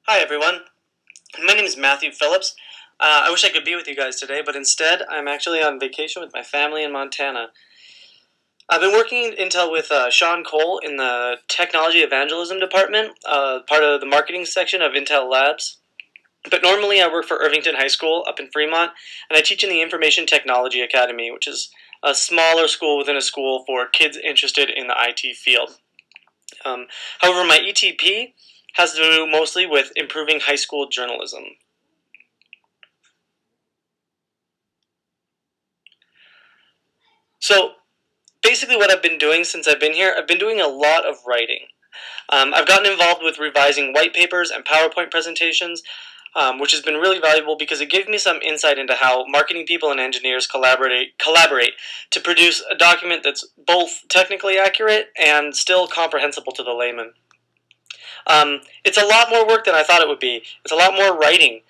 Hi everyone, my name is Matthew Phillips. I wish I could be with you guys today, but instead I'm actually on vacation with my family in Montana. I've been working at Intel with Sean Cole in the Technology Evangelism Department, part of the marketing section of Intel Labs. But normally I work for Irvington High School up in Fremont, and I teach in the Information Technology Academy, which is a smaller school within a school for kids interested in the IT field. However, my ETP has to do mostly with improving high school journalism. So basically what I've been doing since I've been here, I've been doing a lot of writing. I've gotten involved with revising white papers and PowerPoint presentations, which has been really valuable because it gave me some insight into how marketing people and engineers collaborate to produce a document that's both technically accurate and still comprehensible to the layman. It's a lot more work than I thought it would be. It's a lot more writing.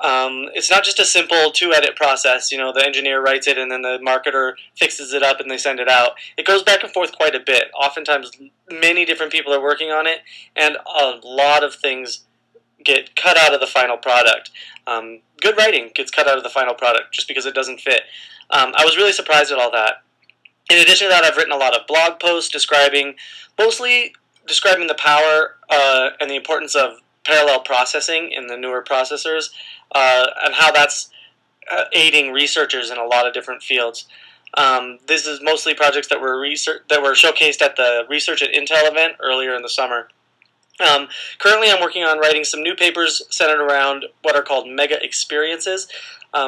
It's not just a simple two-edit process. You know, the engineer writes it and then the marketer fixes it up and they send it out. It goes back and forth quite a bit. Oftentimes, many different people are working on it, and a lot of things get cut out of the final product. Good writing gets cut out of the final product just because it doesn't fit. I was really surprised at all that. In addition to that, I've written a lot of blog posts mostly describing the power and the importance of parallel processing in the newer processors, and how that's aiding researchers in a lot of different fields. This is mostly projects that were showcased at the Research at Intel event earlier in the summer. Currently, I'm working on writing some new papers centered around what are called mega experiences.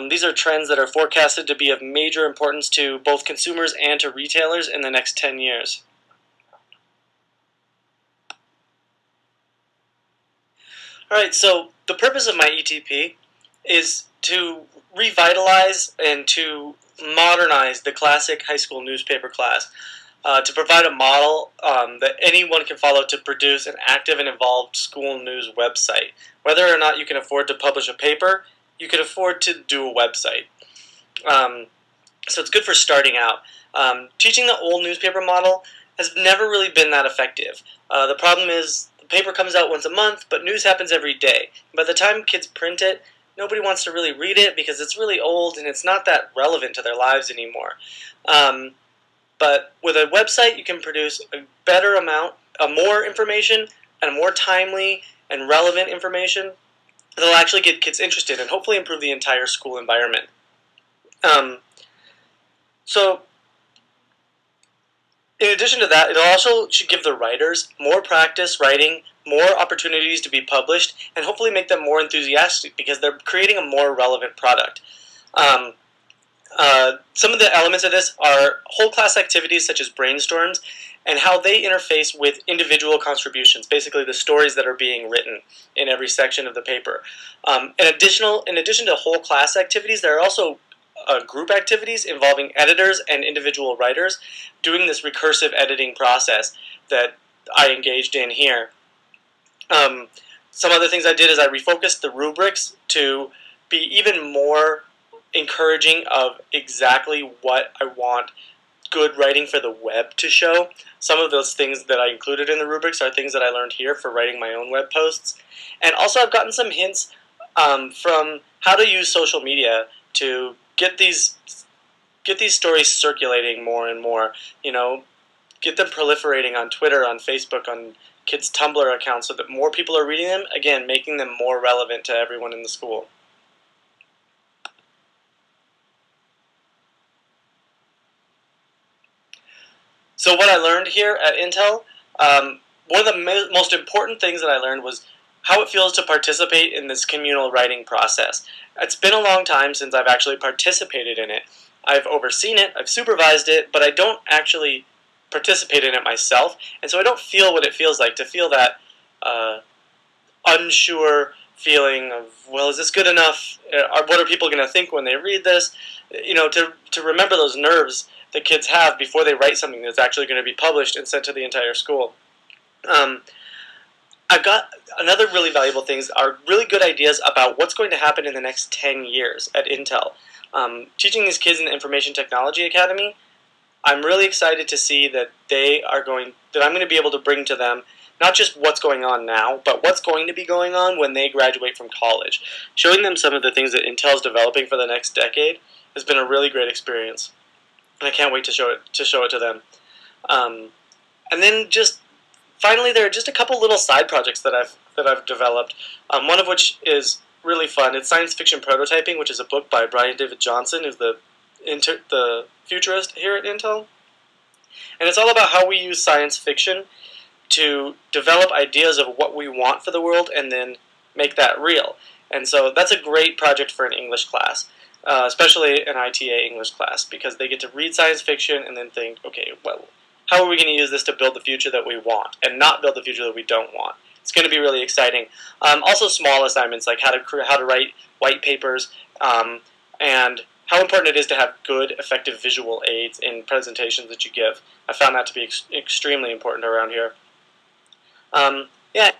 These are trends that are forecasted to be of major importance to both consumers and to retailers in the next 10 years. Alright, so the purpose of my ETP is to revitalize and to modernize the classic high school newspaper class, to provide a model that anyone can follow to produce an active and involved school news website. Whether or not you can afford to publish a paper, you can afford to do a website. So it's good for starting out. Teaching the old newspaper model has never really been that effective. The problem is the paper comes out once a month, but news happens every day. By the time kids print it, nobody wants to really read it because it's really old and it's not that relevant to their lives anymore. But with a website, you can produce a better amount, more information, and more timely and relevant information that'll actually get kids interested and hopefully improve the entire school environment. So, in addition to that, it also should give the writers more practice writing, more opportunities to be published, and hopefully make them more enthusiastic because they're creating a more relevant product. Some of the elements of this are whole class activities such as brainstorms and how they interface with individual contributions, basically the stories that are being written in every section of the paper. In addition to whole class activities, there are also group activities involving editors and individual writers doing this recursive editing process that I engaged in here. Some other things I did is I refocused the rubrics to be even more encouraging of exactly what I want good writing for the web to show. Some of those things that I included in the rubrics are things that I learned here for writing my own web posts. And also I've gotten some hints from how to use social media to get these stories circulating more and more. You know, get them proliferating on Twitter, on Facebook, on kids' Tumblr accounts so that more people are reading them, again, making them more relevant to everyone in the school. So what I learned here at Intel, one of the most important things that I learned was how it feels to participate in this communal writing process. It's been a long time since I've actually participated in it. I've overseen it, I've supervised it, but I don't actually participate in it myself, and so I don't feel what it feels like to feel that unsure feeling of, well, is this good enough? What are people going to think when they read this? You know, to remember those nerves that kids have before they write something that's actually going to be published and sent to the entire school. I've got another really valuable things are really good ideas about what's going to happen in the next 10 years at Intel. Teaching these kids in the Information Technology Academy, I'm really excited to see that I'm going to be able to bring to them not just what's going on now, but what's going to be going on when they graduate from college. Showing them some of the things that Intel's developing for the next decade has been a really great experience, and I can't wait to show it to them. And then just finally, there are just a couple little side projects that I've developed. One of which is really fun. It's Science Fiction Prototyping, which is a book by Brian David Johnson, who's the futurist here at Intel. And it's all about how we use science fiction to develop ideas of what we want for the world and then make that real. And so that's a great project for an English class, especially an ITA English class, because they get to read science fiction and then think, okay, well, how are we going to use this to build the future that we want and not build the future that we don't want? It's going to be really exciting. Also, small assignments like how to write white papers, and how important it is to have good, effective visual aids in presentations that you give. I found that to be extremely important around here. Yeah.